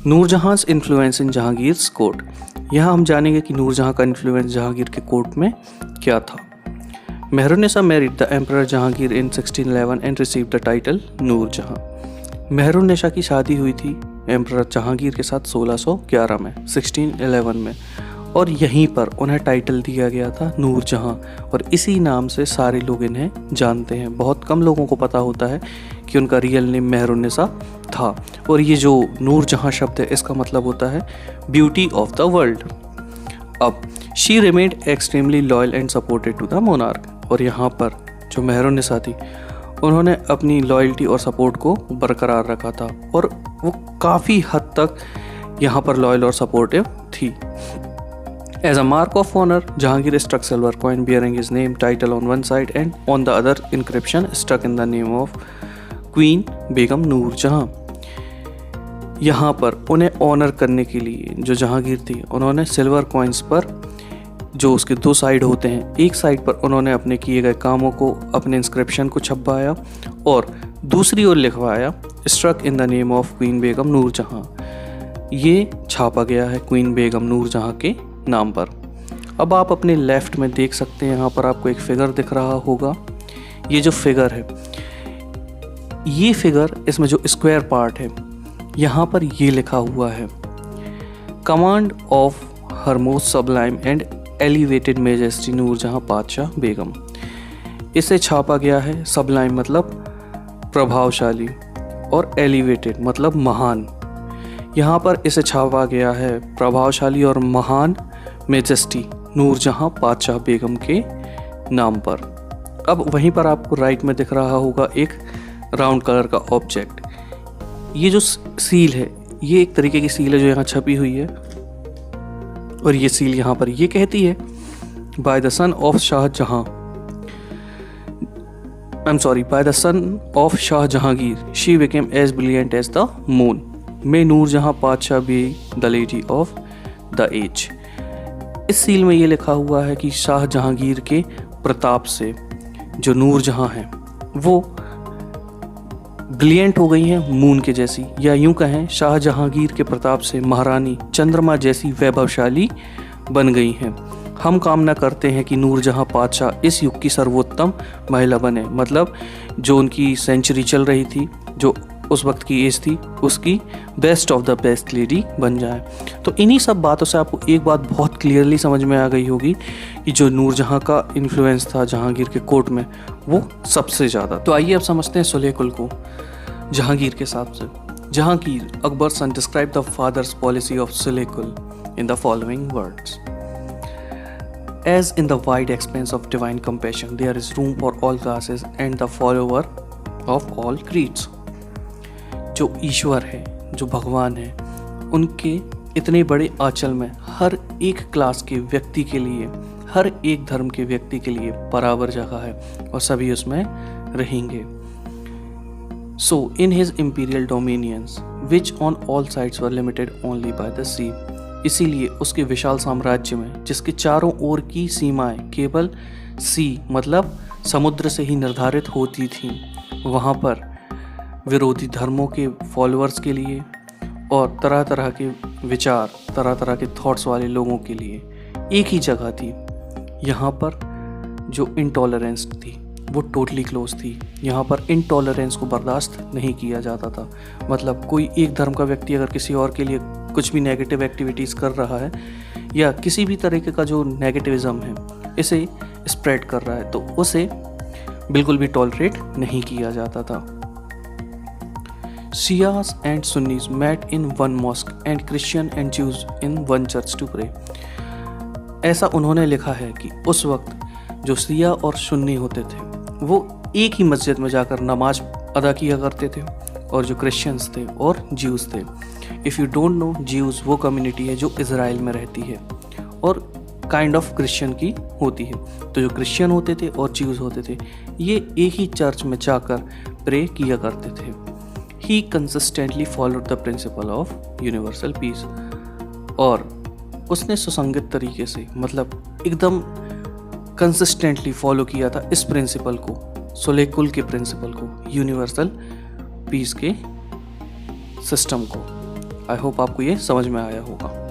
नूरजहाँ's influence इन जहांगीर्स court. यहाँ हम जानेंगे कि नूरजहाँ का इन्फ्लुएंस जहांगीर के कोर्ट में क्या था। Mehrunnisa married the emperor Jahangir in 1611 and received the title Noorjahan. Mehrunnisa की शादी हुई थी एम्परर जहांगीर के साथ 1611 में 1611 में, और यहीं पर उन्हें टाइटल दिया गया था नूरजहाँ, और इसी नाम से सारे लोग इन्हें जानते हैं। बहुत कम लोगों को पता होता है कि उनका रियल नेम मेहरुन्निसा था। और ये जो नूरजहाँ शब्द है इसका मतलब होता है ब्यूटी ऑफ द वर्ल्ड। अब she remained extremely loyal and supported to the monarch. और यहाँ पर जो मेहरुन्निसा थी उन्होंने अपनी लॉयल्टी और सपोर्ट को बरकरार रखा था, और वो काफ़ी हद तक यहाँ पर लॉयल और सपोर्टिव थी। As a mark of honor, Jahangir struck silver coin bearing his name title on one side and on the other inscription stuck in the name of Queen Begum Noor Jahan। यहाँ पर उन्हें honour करने के लिए जो जहांगीर थी उन्होंने silver coins पर जो उसके दो साइड होते हैं, एक साइड पर उन्होंने अपने किए गए कामों को, अपने इंस्क्रिप्शन को छपवाया, और दूसरी ओर लिखवाया struck in the name of queen Begum Noor Jahan. ये छापा गया है क्वीन बेगम नूर जहाँ के नाम पर। अब आप अपने लेफ्ट में देख सकते हैं, यहाँ पर आपको एक फिगर दिख रहा होगा। ये जो फिगर है, ये फिगर, इसमें जो स्क्वायर पार्ट है यहाँ पर ये लिखा हुआ है command of her most sublime and elevated majesty Noorjahan Padshah Begum. इसे छापा गया है, सबलाइम मतलब प्रभावशाली और एलिवेटेड मतलब महान। यहाँ पर इसे छापा गया है प्रभावशाली और महान मेजेस्टी नूरजहाँ पातशाह बेगम के नाम पर। अब वहीं पर आपको राइट में दिख रहा होगा एक राउंड कलर का ऑब्जेक्ट। ये जो सील है ये एक तरीके की सील है जो यहाँ छपी हुई है, और ये सील यहाँ पर ये कहती है by the son of Shahjahan, by the son of Shah Jahangir she became as brilliant as the moon, may Noorjahan Padshah be the lady of the age. इस सील में ये लिखा हुआ है कि शाह जहांगीर के प्रताप से जो नूरजहाँ है वो ब्रिलियंट हो गई हैं मून के जैसी, या यूं कहें शाह जहांगीर के प्रताप से महारानी चंद्रमा जैसी वैभवशाली बन गई हैं। हम कामना करते हैं कि नूरजहाँ पातशाह इस युग की सर्वोत्तम महिला बने, मतलब जो उनकी सेंचुरी चल रही थी, जो उस वक्त की एज थी, उसकी best of the best lady बन जाए। तो इन्हीं सब बातों से आपको एक बात बहुत क्लियरली समझ में आ गई होगी कि जो नूरजहाँ का इन्फ्लुएंस था जहांगीर के कोर्ट में वो सबसे ज़्यादा। तो आइए अब समझते हैं सुलेकुल को जहांगीर के हिसाब से। Jahangir Akbar son describe the father's policy of sulh i kul in the following words. As in the wide expanse of divine compassion, there is room for all classes and the follower of all creeds। जो ईश्वर है, जो भगवान है, उनके इतने बड़े आंचल में हर एक क्लास के व्यक्ति के लिए, हर एक धर्म के व्यक्ति के लिए बराबर जगह है और सभी उसमें रहेंगे। So in his imperial dominions, which on all sides were limited only by the sea, इसीलिए उसके विशाल साम्राज्य में जिसके चारों ओर की सीमाएं केवल सी मतलब समुद्र से ही निर्धारित होती थीं, वहाँ पर विरोधी धर्मों के फॉलोअर्स के लिए और तरह तरह के विचार, तरह तरह के थॉट्स वाले लोगों के लिए एक ही जगह थी। यहाँ पर जो इंटॉलरेंस थी वो टोटली क्लोज थी। यहाँ पर इंटॉलरेंस को बर्दाश्त नहीं किया जाता था। मतलब कोई एक धर्म का व्यक्ति अगर किसी और के लिए कुछ भी नेगेटिव एक्टिविटीज़ कर रहा है या किसी भी तरीके का जो नेगेटिविज्म है इसे स्प्रेड कर रहा है, तो उसे बिल्कुल भी टॉलरेट नहीं किया जाता था। Shias and Sunnis met in one mosque and Christian and Jews in one church to pray. ऐसा उन्होंने लिखा है कि उस वक्त जो शिया और सुन्नी होते थे वो एक ही मस्जिद में जाकर नमाज अदा किया करते थे, और जो क्रिश्चियंस थे और ज्यूज़ थे। If you don't know, Jews वो कम्युनिटी है जो इज़राइल में रहती है और काइंड ऑफ क्रिश्चियन की होती है। तो जो क्रिश्चियन होते थे और ज्यूज़ होते थे ये एक ही चर्च में जाकर प्रे किया करते थे। He consistently followed the principle of universal peace, और उसने सुसंगत तरीके से मतलब एकदम कंसिस्टेंटली फॉलो किया था इस प्रिंसिपल को, सुलेकुल के प्रिंसिपल को, यूनिवर्सल पीस के सिस्टम को। आई होप आपको ये समझ में आया होगा।